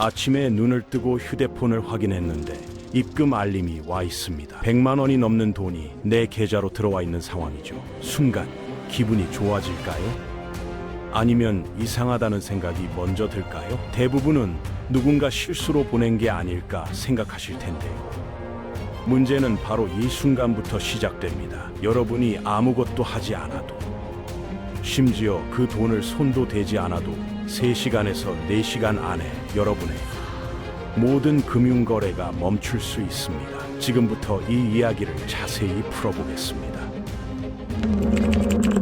아침에 눈을 뜨고 휴대폰을 확인했는데 입금 알림이 와 있습니다. 100만 원이 넘는 돈이 내 계좌로 들어와 있는 상황이죠. 순간 기분이 좋아질까요? 아니면 이상하다는 생각이 먼저 들까요? 대부분은 누군가 실수로 보낸 게 아닐까 생각하실 텐데요. 문제는 바로 이 순간부터 시작됩니다. 여러분이 아무것도 하지 않아도, 심지어 그 돈을 손도 대지 않아도 3시간에서 4시간 안에 여러분의 모든 금융거래가 멈출 수 있습니다. 지금부터 이 이야기를 자세히 풀어보겠습니다.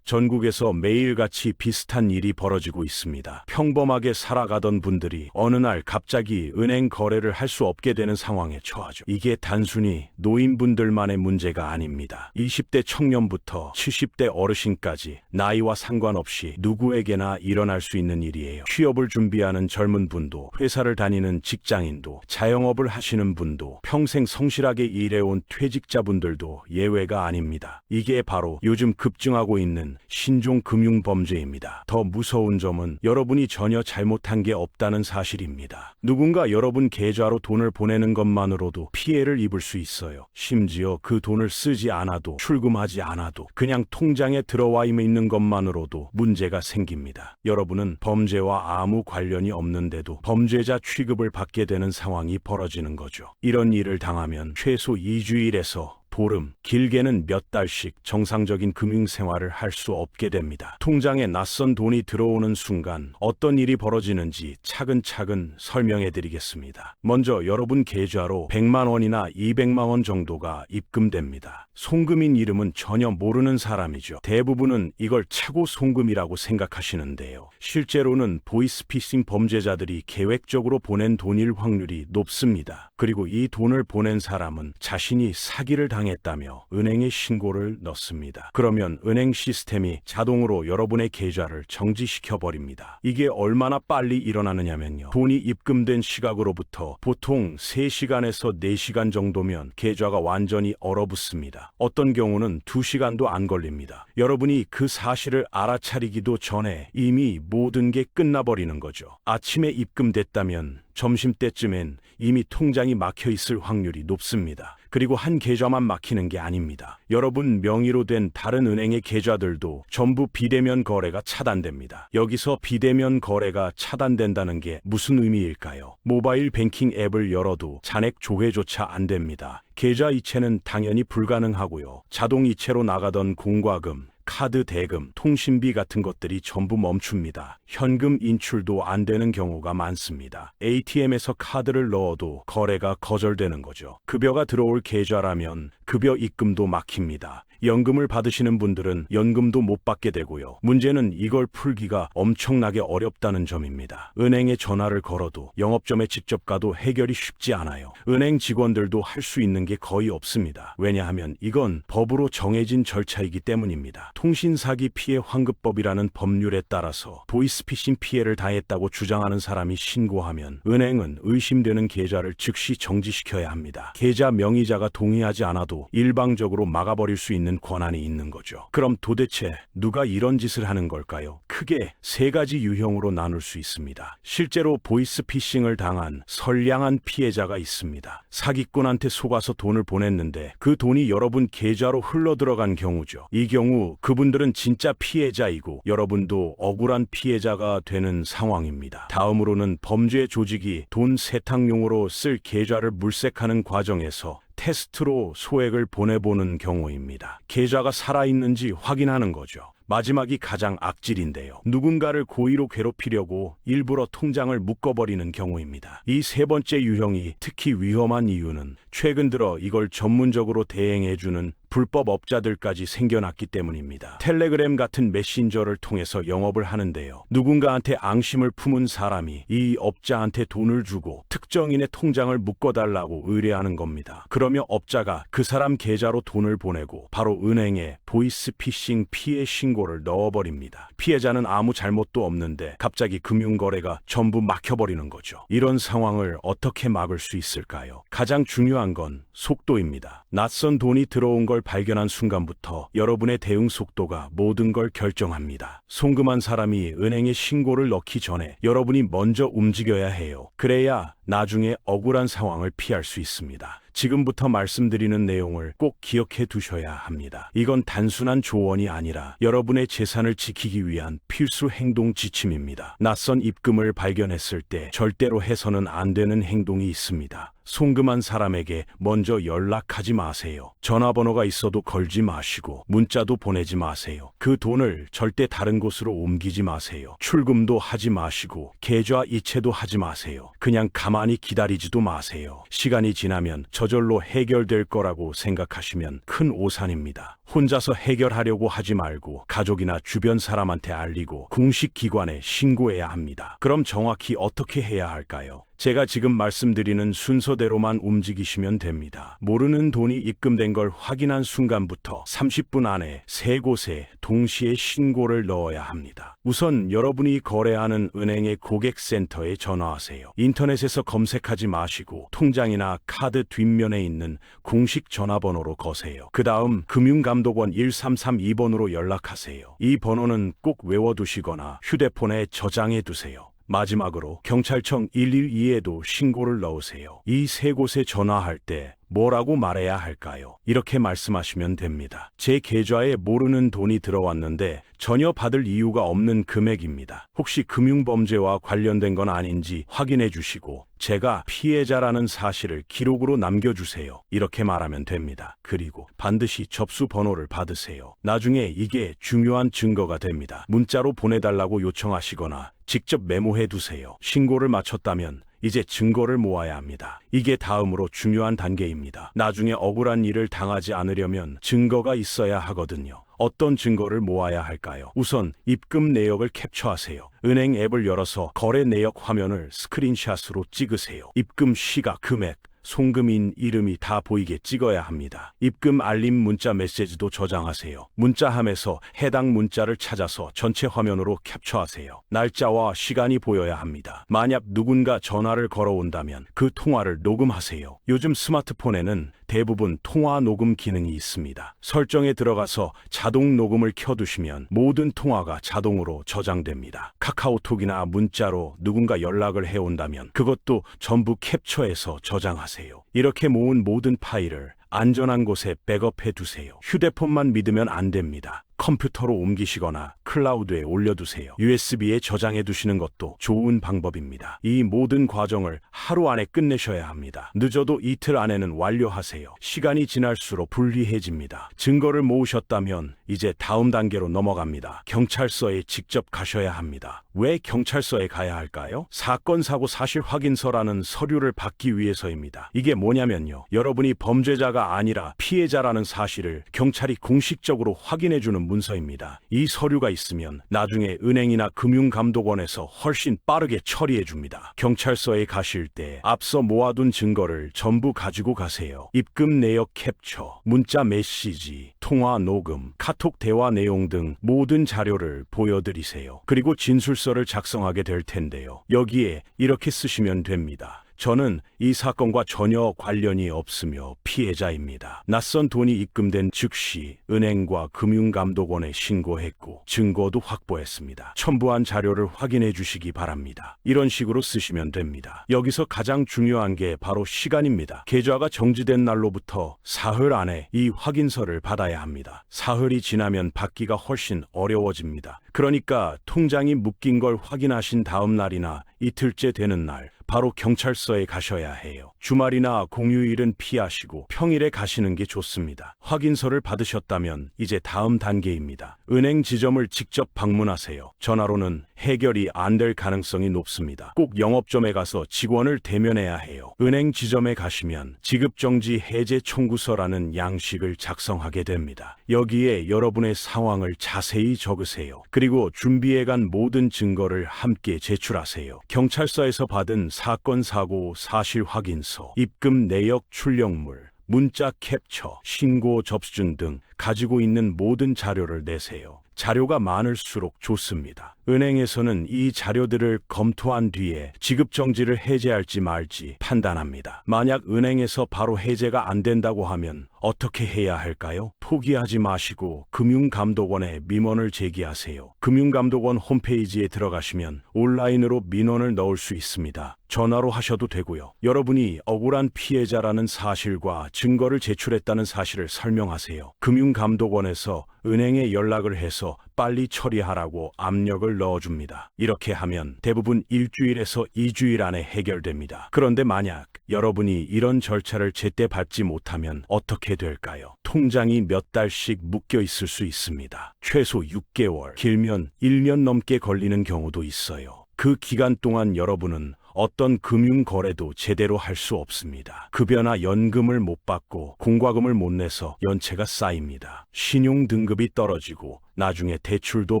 전국에서 매일같이 비슷한 일이 벌어지고 있습니다. 평범하게 살아가던 분들이 어느 날 갑자기 은행 거래를 할 수 없게 되는 상황에 처하죠. 이게 단순히 노인분들만의 문제가 아닙니다. 20대 청년부터 70대 어르신까지 나이와 상관없이 누구에게나 일어날 수 있는 일이에요. 취업을 준비하는 젊은 분도, 회사를 다니는 직장인도, 자영업을 하시는 분도, 평생 성실하게 일해온 퇴직자분들도 예외가 아닙니다. 이게 바로 요즘 급증하고 있는 신종 금융범죄입니다. 더 무서운 점은 여러분이 전혀 잘못한 게 없다는 사실입니다. 누군가 여러분 계좌로 돈을 보내는 것만으로도 피해를 입을 수 있어요. 심지어 그 돈을 쓰지 않아도, 출금하지 않아도 그냥 통장에 들어와 있는 것만으로도 문제가 생깁니다. 여러분은 범죄와 아무 관련이 없는데도 범죄자 취급을 받게 되는 상황이 벌어지는 거죠. 이런 일을 당하면 최소 2주일에서 보름, 길게는 몇 달씩 정상적인 금융생활을 할 수 없게 됩니다. 통장에 낯선 돈이 들어오는 순간 어떤 일이 벌어지는지 차근차근 설명해 드리겠습니다. 먼저 여러분 계좌로 100만 원이나 200만 원 정도가 입금됩니다. 송금인 이름은 전혀 모르는 사람이죠. 대부분은 이걸 차고 송금이라고 생각하시는데요. 실제로는 보이스피싱 범죄자들이 계획적으로 보낸 돈일 확률이 높습니다. 그리고 이 돈을 보낸 사람은 자신이 사기를 당했다며 은행에 신고를 넣습니다. 그러면 은행 시스템이 자동으로 여러분의 계좌를 정지시켜 버립니다. 이게 얼마나 빨리 일어나느냐면요. 돈이 입금된 시각으로부터 보통 3시간에서 4시간 정도면 계좌가 완전히 얼어붙습니다. 어떤 경우는 2시간도 안 걸립니다. 여러분이 그 사실을 알아차리기도 전에 이미 모든 게 끝나버리는 거죠. 아침에 입금됐다면 점심때쯤엔 이미 통장이 막혀 있을 확률이 높습니다. 그리고 한 계좌만 막히는 게 아닙니다. 여러분 명의로 된 다른 은행의 계좌들도 전부 비대면 거래가 차단됩니다. 여기서 비대면 거래가 차단된다는 게 무슨 의미일까요? 모바일 뱅킹 앱을 열어도 잔액 조회조차 안 됩니다. 계좌 이체는 당연히 불가능하고요. 자동 이체로 나가던 공과금, 카드 대금, 통신비 같은 것들이 전부 멈춥니다. 현금 인출도 안 되는 경우가 많습니다. ATM에서 카드를 넣어도 거래가 거절되는 거죠. 급여가 들어올 계좌라면 급여 입금도 막힙니다. 연금을 받으시는 분들은 연금도 못 받게 되고요. 문제는 이걸 풀기가 엄청나게 어렵다는 점입니다. 은행에 전화를 걸어도, 영업점에 직접 가도 해결이 쉽지 않아요. 은행 직원들도 할 수 있는 게 거의 없습니다. 왜냐하면 이건 법으로 정해진 절차이기 때문입니다. 통신사기 피해 환급법이라는 법률에 따라서 보이스피싱 피해를 당했다고 주장하는 사람이 신고하면 은행은 의심되는 계좌를 즉시 정지시켜야 합니다. 계좌 명의자가 동의하지 않아도 일방적으로 막아버릴 수 있는 권한이 있는 거죠. 그럼 도대체 누가 이런 짓을 하는 걸까요? 크게 3가지 유형으로 나눌 수 있습니다. 실제로 보이스피싱을 당한 선량한 피해자가 있습니다. 사기꾼한테 속아서 돈을 보냈는데 그 돈이 여러분 계좌로 흘러들어간 경우죠. 이 경우 그분들은 진짜 피해자이고 여러분도 억울한 피해자가 되는 상황입니다. 다음으로는 범죄 조직이 돈 세탁용으로 쓸 계좌를 물색하는 과정에서 테스트로 소액을 보내보는 경우입니다. 계좌가 살아있는지 확인하는 거죠. 마지막이 가장 악질인데요. 누군가를 고의로 괴롭히려고 일부러 통장을 묶어버리는 경우입니다. 이 3번째 유형이 특히 위험한 이유는 최근 들어 이걸 전문적으로 대행해주는 불법 업자들까지 생겨났기 때문입니다. 텔레그램 같은 메신저를 통해서 영업을 하는데요. 누군가한테 앙심을 품은 사람이 이 업자한테 돈을 주고 특정인의 통장을 묶어달라고 의뢰하는 겁니다. 그러며 업자가 그 사람 계좌로 돈을 보내고 바로 은행에 보이스피싱 피해 신고를 넣어버립니다. 피해자는 아무 잘못도 없는데 갑자기 금융거래가 전부 막혀버리는 거죠. 이런 상황을 어떻게 막을 수 있을까요? 가장 중요한 건 속도입니다. 낯선 돈이 들어온 걸 발견한 순간부터 여러분의 대응 속도가 모든 걸 결정합니다. 송금한 사람이 은행에 신고를 넣기 전에 여러분이 먼저 움직여야 해요. 그래야 나중에 억울한 상황을 피할 수 있습니다. 지금부터 말씀드리는 내용을 꼭 기억해 두셔야 합니다. 이건 단순한 조언이 아니라 여러분의 재산을 지키기 위한 필수 행동 지침입니다. 낯선 입금을 발견했을 때 절대로 해서는 안 되는 행동이 있습니다. 송금한 사람에게 먼저 연락하지 마세요. 전화번호가 있어도 걸지 마시고 문자도 보내지 마세요. 그 돈을 절대 다른 곳으로 옮기지 마세요. 출금도 하지 마시고 계좌 이체도 하지 마세요. 그냥 가만히 기다리지도 마세요. 시간이 지나면 저절로 해결될 거라고 생각하시면 큰 오산입니다. 혼자서 해결하려고 하지 말고 가족이나 주변 사람한테 알리고 공식 기관에 신고해야 합니다. 그럼 정확히 어떻게 해야 할까요? 제가 지금 말씀드리는 순서대로만 움직이시면 됩니다. 모르는 돈이 입금된 걸 확인한 순간부터 30분 안에 3곳에 동시에 신고를 넣어야 합니다. 우선 여러분이 거래하는 은행의 고객센터에 전화하세요. 인터넷에서 검색하지 마시고 통장이나 카드 뒷면에 있는 공식 전화번호로 거세요. 그 다음 금융감독원 1332번으로 연락하세요. 이 번호는 꼭 외워두시거나 휴대폰에 저장해 두세요. 마지막으로 경찰청 112에도 신고를 넣으세요. 이 3곳에 전화할 때 뭐라고 말해야 할까요? 이렇게 말씀하시면 됩니다. 제 계좌에 모르는 돈이 들어왔는데 전혀 받을 이유가 없는 금액입니다. 혹시 금융범죄와 관련된 건 아닌지 확인해 주시고 제가 피해자라는 사실을 기록으로 남겨주세요. 이렇게 말하면 됩니다. 그리고 반드시 접수 번호를 받으세요. 나중에 이게 중요한 증거가 됩니다. 문자로 보내달라고 요청하시거나 직접 메모해 두세요. 신고를 마쳤다면 이제 증거를 모아야 합니다. 이게 다음으로 중요한 단계입니다. 나중에 억울한 일을 당하지 않으려면 증거가 있어야 하거든요. 어떤 증거를 모아야 할까요? 우선 입금 내역을 캡처하세요. 은행 앱을 열어서 거래 내역 화면을 스크린샷으로 찍으세요. 입금 시각, 금액, 송금인 이름이 다 보이게 찍어야 합니다. 입금 알림 문자 메시지도 저장하세요. 문자함에서 해당 문자를 찾아서 전체 화면으로 캡처하세요. 날짜와 시간이 보여야 합니다. 만약 누군가 전화를 걸어온다면 그 통화를 녹음하세요. 요즘 스마트폰에는 대부분 통화 녹음 기능이 있습니다. 설정에 들어가서 자동 녹음을 켜두시면 모든 통화가 자동으로 저장됩니다. 카카오톡이나 문자로 누군가 연락을 해온다면 그것도 전부 캡처해서 저장하세요. 이렇게 모은 모든 파일을 안전한 곳에 백업해 두세요. 휴대폰만 믿으면 안 됩니다. 컴퓨터로 옮기시거나 클라우드에 올려두세요. USB에 저장해 두시는 것도 좋은 방법입니다. 이 모든 과정을 하루 안에 끝내셔야 합니다. 늦어도 이틀 안에는 완료하세요. 시간이 지날수록 불리해집니다. 증거를 모으셨다면 이제 다음 단계로 넘어갑니다. 경찰서에 직접 가셔야 합니다. 왜 경찰서에 가야 할까요? 사건 사고 사실 확인서라는 서류를 받기 위해서입니다. 이게 뭐냐면요. 여러분이 범죄자가 아니라 피해자라는 사실을 경찰이 공식적으로 확인해주는 문서입니다. 이 서류가 있으면 나중에 은행이나 금융감독원에서 훨씬 빠르게 처리해줍니다. 경찰서에 가실 때 앞서 모아둔 증거를 전부 가지고 가세요. 입금 내역 캡처, 문자 메시지, 통화 녹음, 카톡 대화 내용 등 모든 자료를 보여드리세요. 그리고 진술서를 작성하게 될 텐데요. 여기에 이렇게 쓰시면 됩니다. 저는 이 사건과 전혀 관련이 없으며 피해자입니다. 낯선 돈이 입금된 즉시 은행과 금융감독원에 신고했고 증거도 확보했습니다. 첨부한 자료를 확인해 주시기 바랍니다. 이런 식으로 쓰시면 됩니다. 여기서 가장 중요한 게 바로 시간입니다. 계좌가 정지된 날로부터 사흘 안에 이 확인서를 받아야 합니다. 사흘이 지나면 받기가 훨씬 어려워집니다. 그러니까 통장이 묶인 걸 확인하신 다음 날이나 이틀째 되는 날 바로 경찰서에 가셔야 해요. 주말이나 공휴일은 피하시고 평일에 가시는 게 좋습니다. 확인서를 받으셨다면 이제 다음 단계입니다. 은행 지점을 직접 방문하세요. 전화로는 해결이 안 될 가능성이 높습니다. 꼭 영업점에 가서 직원을 대면해야 해요. 은행 지점에 가시면 지급정지 해제 청구서라는 양식을 작성하게 됩니다. 여기에 여러분의 상황을 자세히 적으세요. 그리고 준비해간 모든 증거를 함께 제출하세요. 경찰서에서 받은 사건 사고 사실 확인서, 입금 내역 출력물, 문자 캡처, 신고 접수증 등 가지고 있는 모든 자료를 내세요. 자료가 많을수록 좋습니다. 은행에서는 이 자료들을 검토한 뒤에 지급정지를 해제할지 말지 판단합니다. 만약 은행에서 바로 해제가 안 된다고 하면 어떻게 해야 할까요? 포기하지 마시고 금융감독원에 민원을 제기하세요. 금융감독원 홈페이지에 들어가시면 온라인으로 민원을 넣을 수 있습니다. 전화로 하셔도 되고요. 여러분이 억울한 피해자라는 사실과 증거를 제출했다는 사실을 설명하세요. 금융감독원에서 은행에 연락을 해서 빨리 처리하라고 압력을 넣어줍니다. 이렇게 하면 대부분 1주일에서 2주일 안에 해결됩니다. 그런데 만약 여러분이 이런 절차를 제때 밟지 못하면 어떻게 될까요? 통장이 몇 달씩 묶여 있을 수 있습니다. 최소 6개월, 길면 1년 넘게 걸리는 경우도 있어요. 그 기간 동안 여러분은 어떤 금융거래도 제대로 할 수 없습니다. 급여나 연금을 못 받고 공과금을 못 내서 연체가 쌓입니다. 신용 등급이 떨어지고 나중에 대출도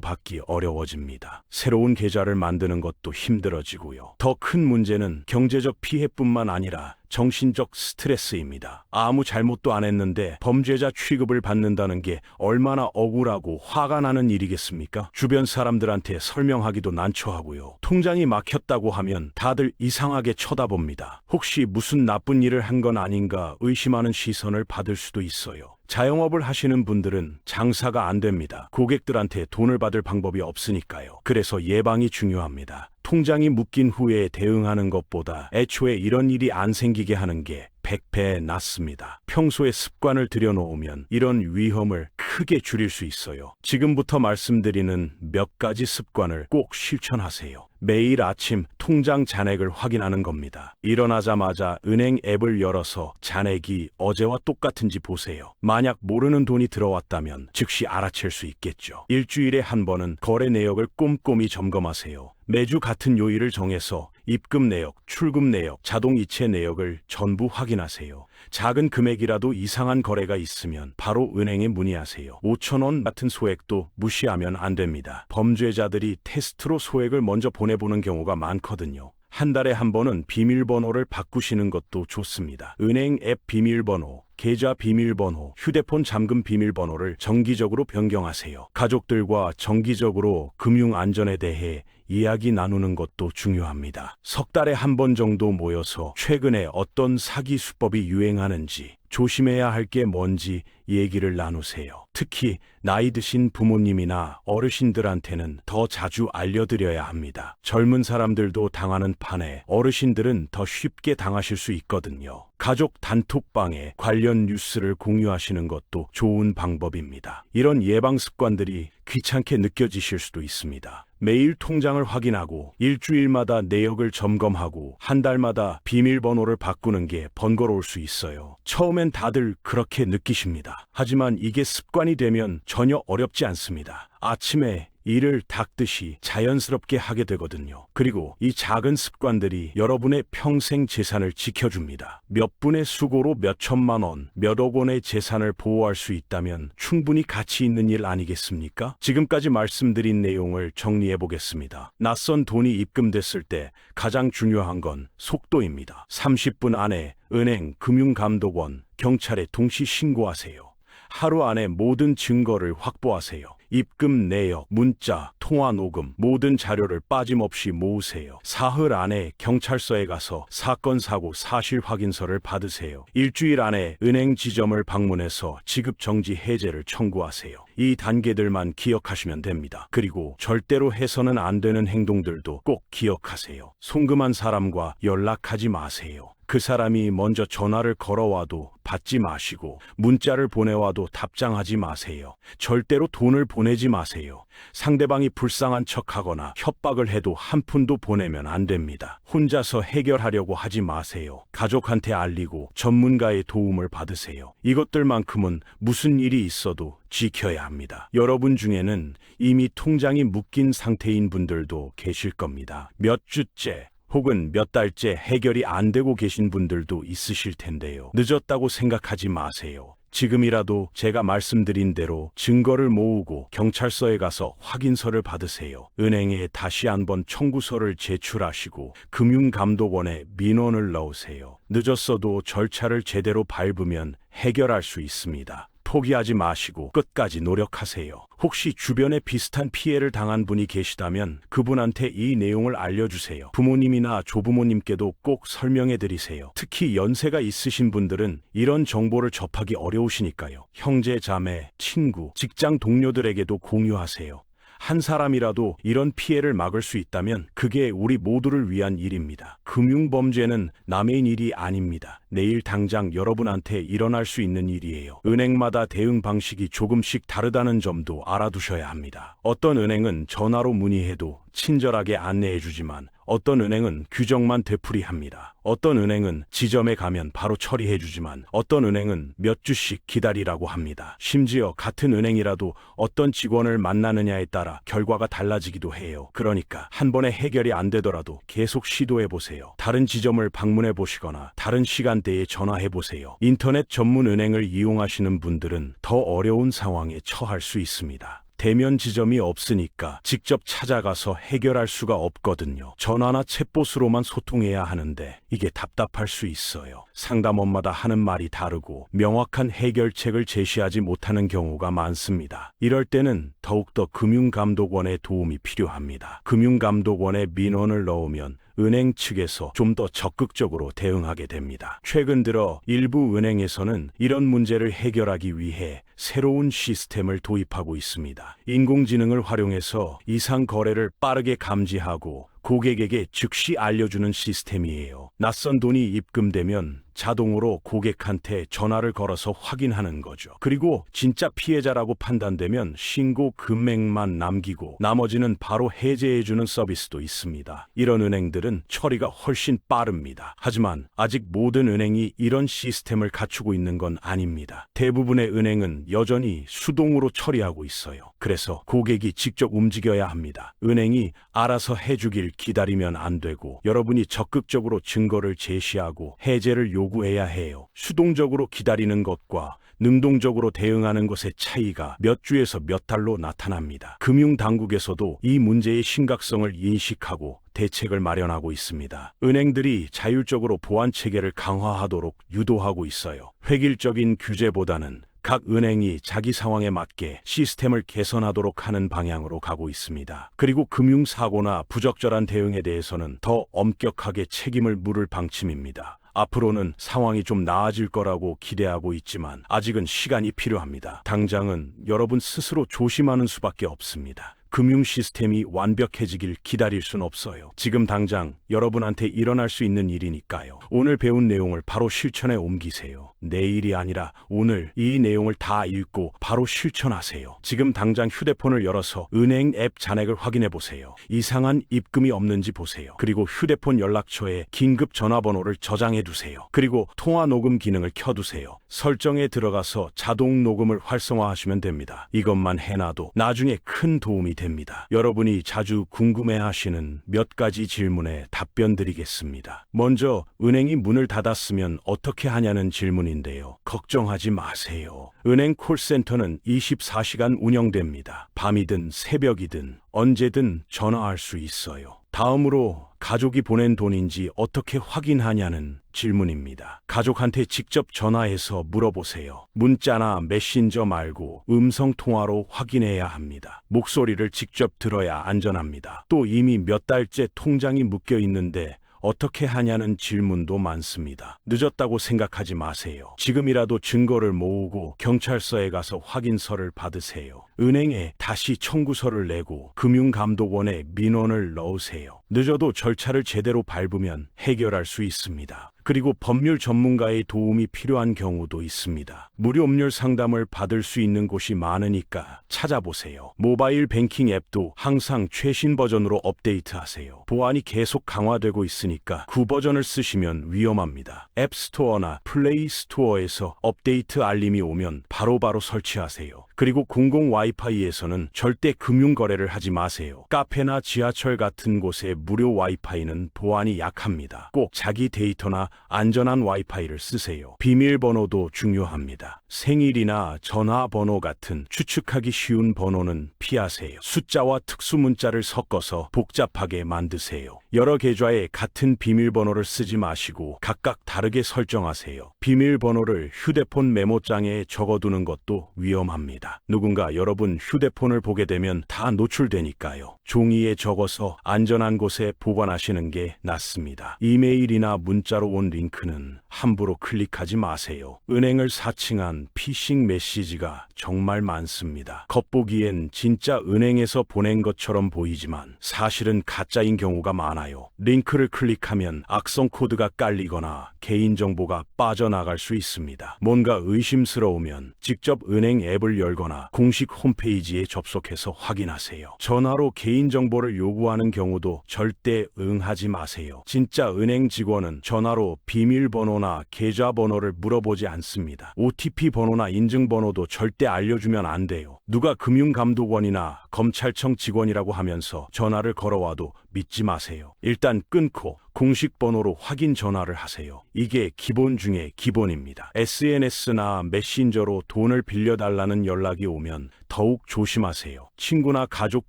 받기 어려워집니다. 새로운 계좌를 만드는 것도 힘들어지고요. 더 큰 문제는 경제적 피해뿐만 아니라 정신적 스트레스입니다. 아무 잘못도 안 했는데 범죄자 취급을 받는다는 게 얼마나 억울하고 화가 나는 일이겠습니까? 주변 사람들한테 설명하기도 난처하고요. 통장이 막혔다고 하면 다들 이상하게 쳐다봅니다. 혹시 무슨 나쁜 일을 한 건 아닌가 의심하는 시선을 받을 수도 있어요. 자영업을 하시는 분들은 장사가 안 됩니다. 고객들한테 돈을 받을 방법이 없으니까요. 그래서 예방이 중요합니다. 통장이 묶인 후에 대응하는 것보다 애초에 이런 일이 안 생기게 하는 게 100배 낫습니다. 평소에 습관을 들여놓으면 이런 위험을 크게 줄일 수 있어요. 지금부터 말씀드리는 몇 가지 습관을 꼭 실천하세요. 매일 아침 통장 잔액을 확인하는 겁니다. 일어나자마자 은행 앱을 열어서 잔액이 어제와 똑같은지 보세요. 만약 모르는 돈이 들어왔다면 즉시 알아챌 수 있겠죠. 일주일에 한 번은 거래 내역을 꼼꼼히 점검하세요. 매주 같은 요일을 정해서 입금 내역, 출금 내역, 자동 이체 내역을 전부 확인하세요. 작은 금액이라도 이상한 거래가 있으면 바로 은행에 문의하세요. 5,000원 같은 소액도 무시하면 안 됩니다. 범죄자들이 테스트로 소액을 먼저 보내보는 경우가 많거든요. 한 달에 한 번은 비밀번호를 바꾸시는 것도 좋습니다. 은행 앱 비밀번호, 계좌 비밀번호, 휴대폰 잠금 비밀번호를 정기적으로 변경하세요. 가족들과 정기적으로 금융 안전에 대해 이야기 나누는 것도 중요합니다. 석 달에 한 번 정도 모여서 최근에 어떤 사기 수법이 유행하는지, 조심해야 할 게 뭔지 얘기를 나누세요. 특히 나이 드신 부모님이나 어르신들한테는 더 자주 알려드려야 합니다. 젊은 사람들도 당하는 판에 어르신들은 더 쉽게 당하실 수 있거든요. 가족 단톡방에 관련 뉴스를 공유하시는 것도 좋은 방법입니다. 이런 예방 습관들이 귀찮게 느껴지실 수도 있습니다. 매일 통장을 확인하고 일주일마다 내역을 점검하고 한 달마다 비밀번호를 바꾸는 게 번거로울 수 있어요. 처음엔 다들 그렇게 느끼십니다. 하지만 이게 습관이 되면 전혀 어렵지 않습니다. 아침에 일을 닦듯이 자연스럽게 하게 되거든요. 그리고 이 작은 습관들이 여러분의 평생 재산을 지켜줍니다. 몇 분의 수고로 몇 천만 원, 몇억 원의 재산을 보호할 수 있다면 충분히 가치 있는 일 아니겠습니까? 지금까지 말씀드린 내용을 정리해 보겠습니다. 낯선 돈이 입금됐을 때 가장 중요한 건 속도입니다. 30분 안에 은행, 금융감독원, 경찰에 동시 신고하세요. 하루 안에 모든 증거를 확보하세요. 입금 내역, 문자, 통화 녹음, 모든 자료를 빠짐없이 모으세요. 사흘 안에 경찰서에 가서 사건 사고 사실 확인서를 받으세요. 일주일 안에 은행 지점을 방문해서 지급 정지 해제를 청구하세요. 이 단계들만 기억하시면 됩니다. 그리고 절대로 해서는 안 되는 행동들도 꼭 기억하세요. 송금한 사람과 연락하지 마세요. 그 사람이 먼저 전화를 걸어와도 받지 마시고 문자를 보내와도 답장하지 마세요. 절대로 돈을 보내지 마세요. 상대방이 불쌍한 척하거나 협박을 해도 한 푼도 보내면 안 됩니다. 혼자서 해결하려고 하지 마세요. 가족한테 알리고 전문가의 도움을 받으세요. 이것들만큼은 무슨 일이 있어도 지켜야 합니다. 여러분 중에는 이미 통장이 묶인 상태인 분들도 계실 겁니다. 몇 주째 혹은 몇 달째 해결이 안 되고 계신 분들도 있으실 텐데요. 늦었다고 생각하지 마세요. 지금이라도 제가 말씀드린 대로 증거를 모으고 경찰서에 가서 확인서를 받으세요. 은행에 다시 한번 청구서를 제출하시고 금융감독원에 민원을 넣으세요. 늦었어도 절차를 제대로 밟으면 해결할 수 있습니다. 포기하지 마시고 끝까지 노력하세요. 혹시 주변에 비슷한 피해를 당한 분이 계시다면 그분한테 이 내용을 알려주세요. 부모님이나 조부모님께도 꼭 설명해 드리세요. 특히 연세가 있으신 분들은 이런 정보를 접하기 어려우시니까요. 형제, 자매, 친구, 직장 동료들에게도 공유하세요. 한 사람이라도 이런 피해를 막을 수 있다면 그게 우리 모두를 위한 일입니다. 금융범죄는 남의 일이 아닙니다. 내일 당장 여러분한테 일어날 수 있는 일이에요. 은행마다 대응 방식이 조금씩 다르다는 점도 알아두셔야 합니다. 어떤 은행은 전화로 문의해도 친절하게 안내해주지만 어떤 은행은 규정만 되풀이합니다. 어떤 은행은 지점에 가면 바로 처리해주지만 어떤 은행은 몇 주씩 기다리라고 합니다. 심지어 같은 은행이라도 어떤 직원을 만나느냐에 따라 결과가 달라지기도 해요. 그러니까 한 번에 해결이 안 되더라도 계속 시도해보세요. 다른 지점을 방문해보시거나 다른 시간대에 전화해보세요. 인터넷 전문 은행을 이용하시는 분들은 더 어려운 상황에 처할 수 있습니다. 대면 지점이 없으니까 직접 찾아가서 해결할 수가 없거든요. 전화나 챗봇으로만 소통해야 하는데 이게 답답할 수 있어요. 상담원마다 하는 말이 다르고 명확한 해결책을 제시하지 못하는 경우가 많습니다. 이럴 때는 더욱더 금융감독원의 도움이 필요합니다. 금융감독원에 민원을 넣으면 은행 측에서 좀 더 적극적으로 대응하게 됩니다. 최근 들어 일부 은행에서는 이런 문제를 해결하기 위해 새로운 시스템을 도입하고 있습니다. 인공지능을 활용해서 이상 거래를 빠르게 감지하고 고객에게 즉시 알려주는 시스템이에요. 낯선 돈이 입금되면 자동으로 고객한테 전화를 걸어서 확인하는 거죠. 그리고 진짜 피해자라고 판단되면 신고 금액만 남기고 나머지는 바로 해제해주는 서비스도 있습니다. 이런 은행들은 처리가 훨씬 빠릅니다. 하지만 아직 모든 은행이 이런 시스템을 갖추고 있는 건 아닙니다. 대부분의 은행은 여전히 수동으로 처리하고 있어요. 그래서 고객이 직접 움직여야 합니다. 은행이 알아서 해주길 기다리면 안 되고 여러분이 적극적으로 증거를 제시하고 해제를 요구해야 해요. 수동적으로 기다리는 것과 능동적으로 대응하는 것의 차이가 몇 주에서 몇 달로 나타납니다. 금융당국에서도 이 문제의 심각성을 인식하고 대책을 마련하고 있습니다. 은행들이 자율적으로 보안 체계를 강화하도록 유도하고 있어요. 획일적인 규제보다는 각 은행이 자기 상황에 맞게 시스템을 개선하도록 하는 방향으로 가고 있습니다. 그리고 금융사고나 부적절한 대응에 대해서는 더 엄격하게 책임을 물을 방침입니다. 앞으로는 상황이 좀 나아질 거라고 기대하고 있지만 아직은 시간이 필요합니다. 당장은 여러분 스스로 조심하는 수밖에 없습니다. 금융 시스템이 완벽해지길 기다릴 순 없어요. 지금 당장 여러분한테 일어날 수 있는 일이니까요. 오늘 배운 내용을 바로 실천에 옮기세요. 내일이 아니라 오늘 이 내용을 다 읽고 바로 실천하세요. 지금 당장 휴대폰을 열어서 은행 앱 잔액을 확인해 보세요. 이상한 입금이 없는지 보세요. 그리고 휴대폰 연락처에 긴급 전화번호를 저장해 두세요. 그리고 통화 녹음 기능을 켜두세요. 설정에 들어가서 자동 녹음을 활성화하시면 됩니다. 이것만 해놔도 나중에 큰 도움이 됩니다. 여러분이 자주 궁금해하시는 몇 가지 질문에 답변 드리겠습니다. 먼저 은행이 문을 닫았으면 어떻게 하냐는 질문인데요. 걱정하지 마세요. 은행 콜센터는 24시간 운영됩니다. 밤이든 새벽이든 언제든 전화할 수 있어요. 다음으로 가족이 보낸 돈인지 어떻게 확인하냐는 질문입니다. 가족한테 직접 전화해서 물어보세요. 문자나 메신저 말고 음성통화로 확인해야 합니다. 목소리를 직접 들어야 안전합니다. 또 이미 몇 달째 통장이 묶여 있는데 어떻게 하냐는 질문도 많습니다. 늦었다고 생각하지 마세요. 지금이라도 증거를 모으고 경찰서에 가서 확인서를 받으세요. 은행에 다시 청구서를 내고 금융감독원에 민원을 넣으세요. 늦어도 절차를 제대로 밟으면 해결할 수 있습니다. 그리고 법률 전문가의 도움이 필요한 경우도 있습니다. 무료 법률 상담을 받을 수 있는 곳이 많으니까 찾아보세요. 모바일 뱅킹 앱도 항상 최신 버전으로 업데이트하세요. 보안이 계속 강화되고 있으니까 구버전을 쓰시면 위험합니다. 앱스토어나 플레이 스토어에서 업데이트 알림이 오면 바로바로 설치하세요. 그리고 공공 와이파이에서는 절대 금융거래를 하지 마세요. 카페나 지하철 같은 곳의 무료 와이파이는 보안이 약합니다. 꼭 자기 데이터나 안전한 와이파이를 쓰세요. 비밀번호도 중요합니다. 생일이나 전화번호 같은 추측하기 쉬운 번호는 피하세요. 숫자와 특수문자를 섞어서 복잡하게 만드세요. 여러 계좌에 같은 비밀번호를 쓰지 마시고 각각 다르게 설정하세요. 비밀번호를 휴대폰 메모장에 적어두는 것도 위험합니다. 누군가 여러분 휴대폰을 보게 되면 다 노출되니까요. 종이에 적어서 안전한 곳에 보관하시는 게 낫습니다. 이메일이나 문자로 온 링크는 함부로 클릭하지 마세요. 은행을 사칭한 피싱 메시지가 정말 많습니다. 겉보기엔 진짜 은행에서 보낸 것처럼 보이지만 사실은 가짜인 경우가 많아요. 링크를 클릭하면 악성 코드가 깔리거나 개인정보가 빠져나갈 수 있습니다. 뭔가 의심스러우면 직접 은행 앱을 열거나 공식 홈페이지에 접속해서 확인하세요. 전화로 개인정보를 요구하는 경우도 절대 응하지 마세요. 진짜 은행 직원은 전화로 비밀번호나 계좌번호를 물어보지 않습니다. OTP 번호나 인증번호도 절대 알려주면 안 돼요. 누가 금융감독원이나 검찰청 직원이라고 하면서 전화를 걸어와도 믿지 마세요. 일단 끊고 공식 번호로 확인 전화를 하세요. 이게 기본 중에 기본입니다. SNS나 메신저로 돈을 빌려달라는 연락이 오면 더욱 조심하세요. 친구나 가족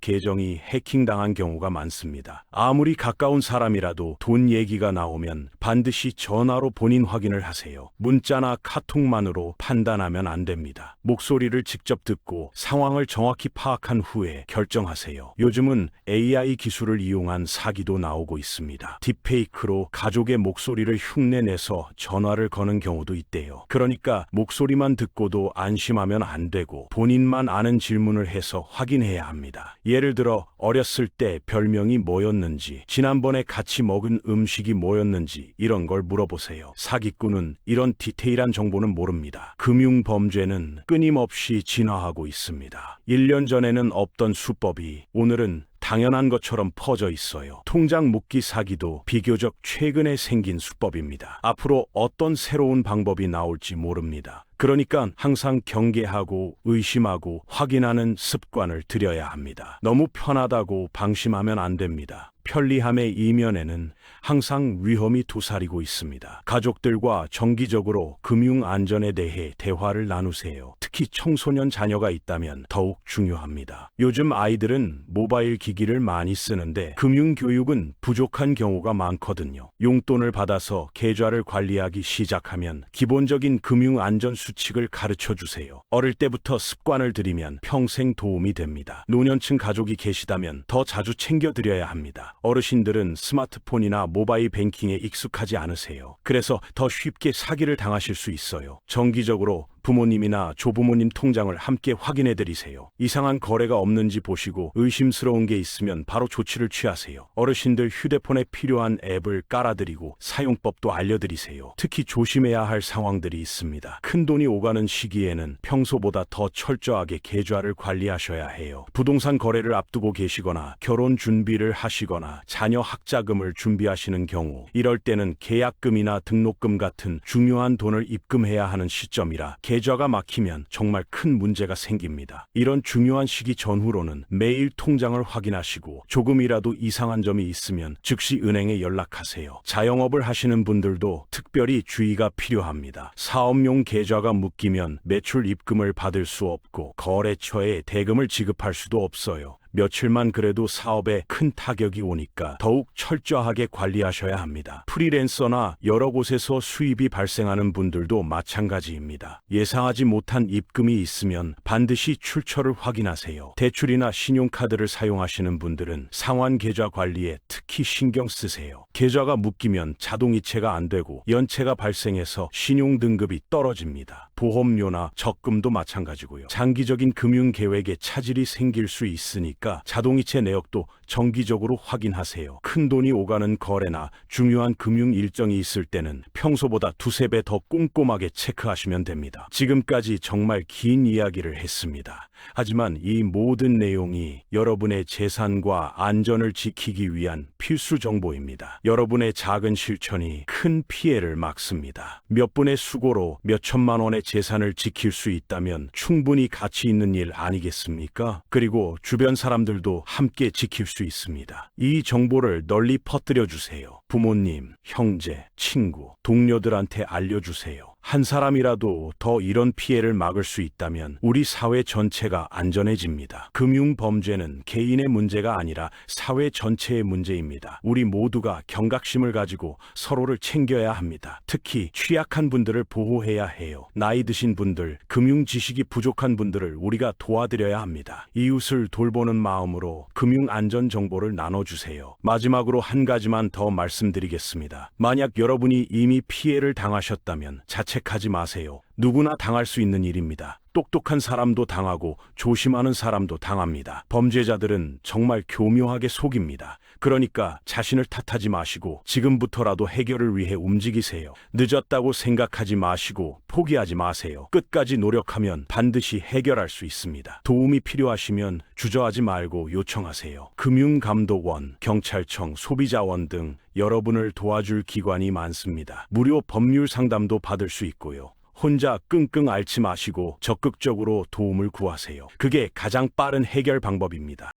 계정이 해킹당한 경우가 많습니다. 아무리 가까운 사람이라도 돈 얘기가 나오면 반드시 전화로 본인 확인을 하세요. 문자나 카톡만으로 판단하면 안 됩니다. 목소리를 직접 듣고 상황을 정확히 파악한 후에 결정하세요. 요즘은 AI 기술을 이용한 사기도 나오고 있습니다. 딥페이크로 가족의 목소리를 흉내내서 전화를 거는 경우도 있대요. 그러니까 목소리만 듣고도 안심하면 안 되고 본인만 아는 질문을 해서 확인해야 합니다. 예를 들어 어렸을 때 별명이 뭐였는지, 지난번에 같이 먹은 음식이 뭐였는지 이런 걸 물어보세요. 사기꾼은 이런 디테일한 정보는 모릅니다. 금융범죄는 끊임없이 진화하고 있습니다. 1년 전에는 없던 수법이 오늘은 당연한 것처럼 퍼져 있어요. 통장 묶기 사기도 비교적 최근에 생긴 수법입니다. 앞으로 어떤 새로운 방법이 나올지 모릅니다. 그러니까 항상 경계하고 의심하고 확인하는 습관을 들여야 합니다. 너무 편하다고 방심하면 안 됩니다. 편리함의 이면에는 항상 위험이 도사리고 있습니다. 가족들과 정기적으로 금융 안전에 대해 대화를 나누세요. 특히 청소년 자녀가 있다면 더욱 중요합니다. 요즘 아이들은 모바일 기기를 많이 쓰는데 금융 교육은 부족한 경우가 많거든요. 용돈을 받아서 계좌를 관리하기 시작하면 기본적인 금융 안전 수칙을 가르쳐 주세요. 어릴 때부터 습관을 들이면 평생 도움이 됩니다. 노년층 가족이 계시다면 더 자주 챙겨드려야 합니다. 어르신들은 스마트폰이나 모바일 뱅킹에 익숙하지 않으세요. 그래서 더 쉽게 사기를 당하실 수 있어요. 정기적으로 부모님이나 조부모님 통장을 함께 확인해 드리세요. 이상한 거래가 없는지 보시고 의심스러운 게 있으면 바로 조치를 취하세요. 어르신들 휴대폰에 필요한 앱을 깔아드리고 사용법도 알려드리세요. 특히 조심해야 할 상황들이 있습니다. 큰돈이 오가는 시기에는 평소보다 더 철저하게 계좌를 관리하셔야 해요. 부동산 거래를 앞두고 계시거나 결혼 준비를 하시거나 자녀 학자금을 준비하시는 경우, 이럴 때는 계약금이나 등록금 같은 중요한 돈을 입금해야 하는 시점이라 계좌가 막히면 정말 큰 문제가 생깁니다. 이런 중요한 시기 전후로는 매일 통장을 확인하시고 조금이라도 이상한 점이 있으면 즉시 은행에 연락하세요. 자영업을 하시는 분들도 특별히 주의가 필요합니다. 사업용 계좌가 묶이면 매출 입금을 받을 수 없고 거래처에 대금을 지급할 수도 없어요. 며칠만 그래도 사업에 큰 타격이 오니까 더욱 철저하게 관리하셔야 합니다. 프리랜서나 여러 곳에서 수입이 발생하는 분들도 마찬가지입니다. 예상하지 못한 입금이 있으면 반드시 출처를 확인하세요. 대출이나 신용카드를 사용하시는 분들은 상환 계좌 관리에 특히 신경 쓰세요. 계좌가 묶이면 자동이체가 안 되고 연체가 발생해서 신용 등급이 떨어집니다. 보험료나 적금도 마찬가지고요. 장기적인 금융 계획에 차질이 생길 수 있으니까 자동이체 내역도 정기적으로 확인하세요. 큰 돈이 오가는 거래나 중요한 금융 일정이 있을 때는 평소보다 두세 배 더 꼼꼼하게 체크하시면 됩니다. 지금까지 정말 긴 이야기를 했습니다. 하지만 이 모든 내용이 여러분의 재산과 안전을 지키기 위한 필수 정보입니다. 여러분의 작은 실천이 큰 피해를 막습니다. 몇 분의 수고로 몇 천만 원의 재산을 지킬 수 있다면 충분히 가치 있는 일 아니겠습니까? 그리고 주변 사람들도 함께 지킬 수 있습니다. 이 정보를 널리 퍼뜨려 주세요. 부모님, 형제, 친구, 동료들한테 알려주세요. 한 사람이라도 더 이런 피해를 막을 수 있다면 우리 사회 전체가 안전해집니다. 금융 범죄는 개인의 문제가 아니라 사회 전체의 문제입니다. 우리 모두가 경각심을 가지고 서로를 챙겨야 합니다. 특히 취약한 분들을 보호해야 해요. 나이 드신 분들, 금융 지식이 부족한 분들을 우리가 도와드려야 합니다. 이웃을 돌보는 마음으로 금융 안전 정보를 나눠주세요. 마지막으로 한 가지만 더 말씀드리겠습니다. 만약 여러분이 이미 피해를 당하셨다면 자책하지 마세요. 누구나 당할 수 있는 일입니다. 똑똑한 사람도 당하고 조심하는 사람도 당합니다. 범죄자들은 정말 교묘하게 속입니다. 그러니까 자신을 탓하지 마시고 지금부터라도 해결을 위해 움직이세요. 늦었다고 생각하지 마시고 포기하지 마세요. 끝까지 노력하면 반드시 해결할 수 있습니다. 도움이 필요하시면 주저하지 말고 요청하세요. 금융감독원, 경찰청, 소비자원 등 여러분을 도와줄 기관이 많습니다. 무료 법률 상담도 받을 수 있고요. 혼자 끙끙 앓지 마시고 적극적으로 도움을 구하세요. 그게 가장 빠른 해결 방법입니다.